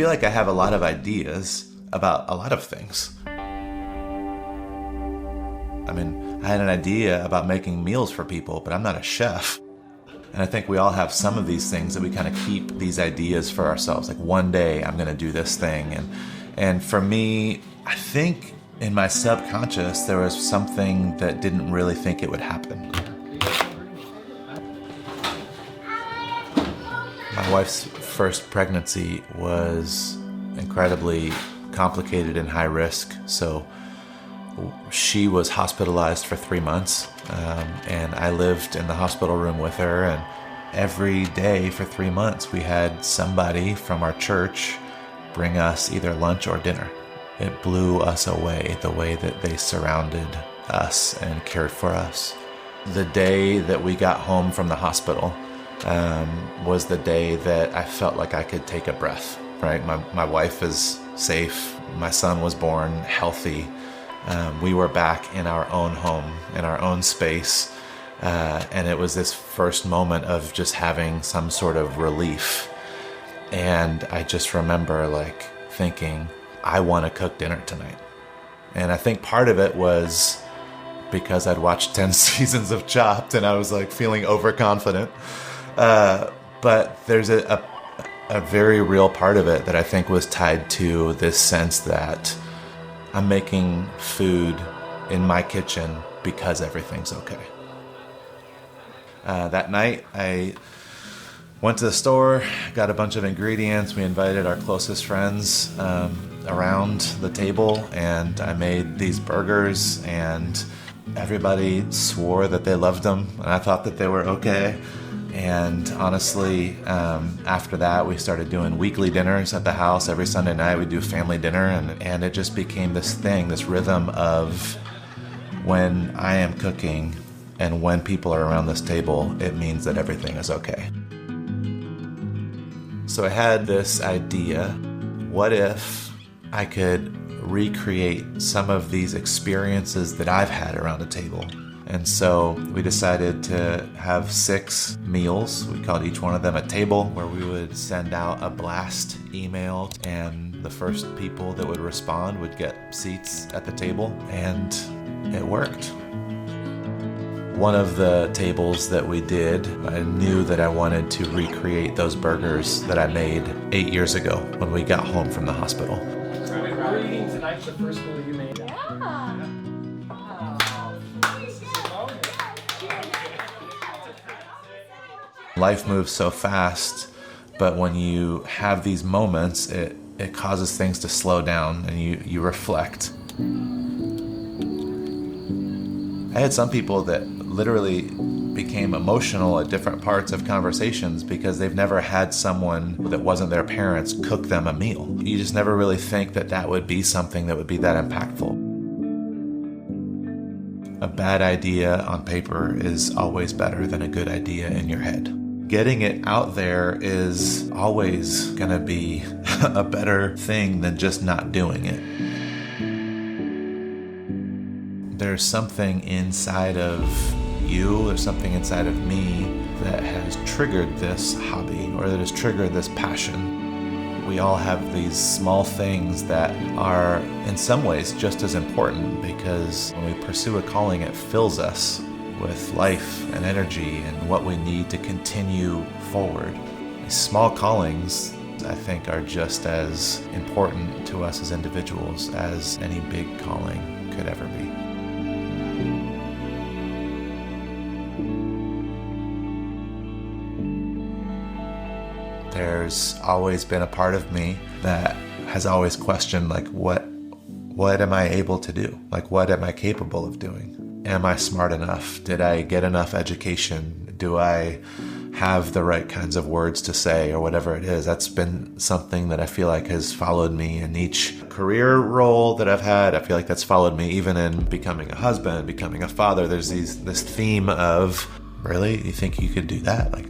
feel like I have a lot of ideas about a lot of things. I mean, I had an idea about making meals for people, but I'm not a chef. And I think we all have some of these things that we kind of keep these ideas for ourselves. Like, one day I'm going to do this thing. And for me, I think in my subconscious, there was something that didn't really think it would happen. My wife's first pregnancy was incredibly complicated and high risk. So she was hospitalized for 3 months, and I lived in the hospital room with her, and every day for 3 months we had somebody from our church bring us either lunch or dinner. It blew us away, the way that they surrounded us and cared for us. The day that we got home from the hospital was the day that I felt like I could take a breath, right? My wife is safe. My son was born healthy. We were back in our own home, in our own space, and it was this first moment of just having some sort of relief. And I just remember like thinking, I want to cook dinner tonight. And I think part of it was because I'd watched 10 seasons of Chopped and I was like feeling overconfident. But there's a very real part of it that I think was tied to this sense that I'm making food in my kitchen because everything's okay. That night, I went to the store, got a bunch of ingredients. We invited our closest friends around the table, and I made these burgers, and everybody swore that they loved them, and I thought that they were okay. And honestly, after that, we started doing weekly dinners at the house. Every Sunday night, we do family dinner, and it just became this thing, this rhythm of when I am cooking and when people are around this table, it means that everything is okay. So I had this idea, what if I could recreate some of these experiences that I've had around a table? And so we decided to have 6 meals. We called each one of them a table, where we would send out a blast email, and the first people that would respond would get seats at the table, and it worked. One of the tables that we did, I knew that I wanted to recreate those burgers that I made 8 years ago when we got home from the hospital. We're eating tonight the first meal you made. Yeah. Life moves so fast, but when you have these moments, it causes things to slow down and you reflect. I had some people that literally became emotional at different parts of conversations because they've never had someone that wasn't their parents cook them a meal. You just never really think that that would be something that would be that impactful. A bad idea on paper is always better than a good idea in your head. Getting it out there is always going to be a better thing than just not doing it. There's something inside of you, there's something inside of me that has triggered this hobby, or that has triggered this passion. We all have these small things that are in some ways just as important, because when we pursue a calling, it fills us with life and energy and what we need to continue forward. These small callings, I think, are just as important to us as individuals as any big calling could ever be. There's always been a part of me that has always questioned, like, what am I able to do? Like, what am I capable of doing? Am I smart enough? Did I get enough education? Do I have the right kinds of words to say, or whatever it is? That's been something that I feel like has followed me in each career role that I've had. I feel like that's followed me even in becoming a husband, becoming a father. There's this theme of, really? You think you could do that? Like,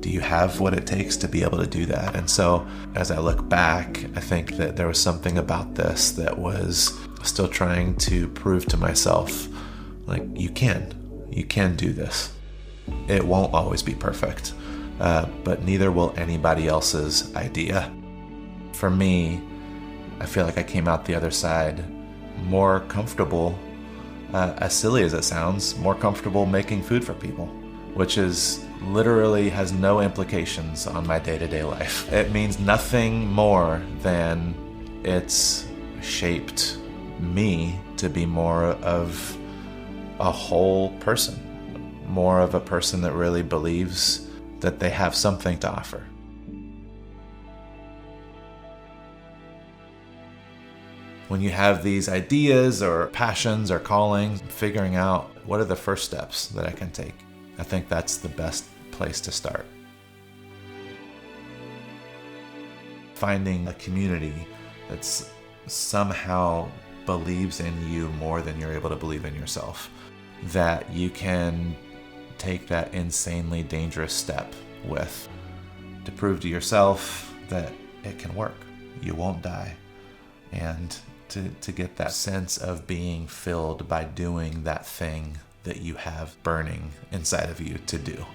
do you have what it takes to be able to do that? And so as I look back, I think that there was something about this that was still trying to prove to myself, like, you can do this. It won't always be perfect, but neither will anybody else's idea. for me, I feel like I came out the other side more comfortable, as silly as it sounds, more comfortable making food for people, which is literally has no implications on my day-to-day life. It means nothing more than it's shaped me to be more of a whole person, more of a person that really believes that they have something to offer. When you have these ideas or passions or callings, figuring out what are the first steps that I can take. I think that's the best place to start. Finding a community that's somehow believes in you more than you're able to believe in yourself. That you can take that insanely dangerous step with to prove to yourself that it can work. You won't die. And to get that sense of being filled by doing that thing that you have burning inside of you to do.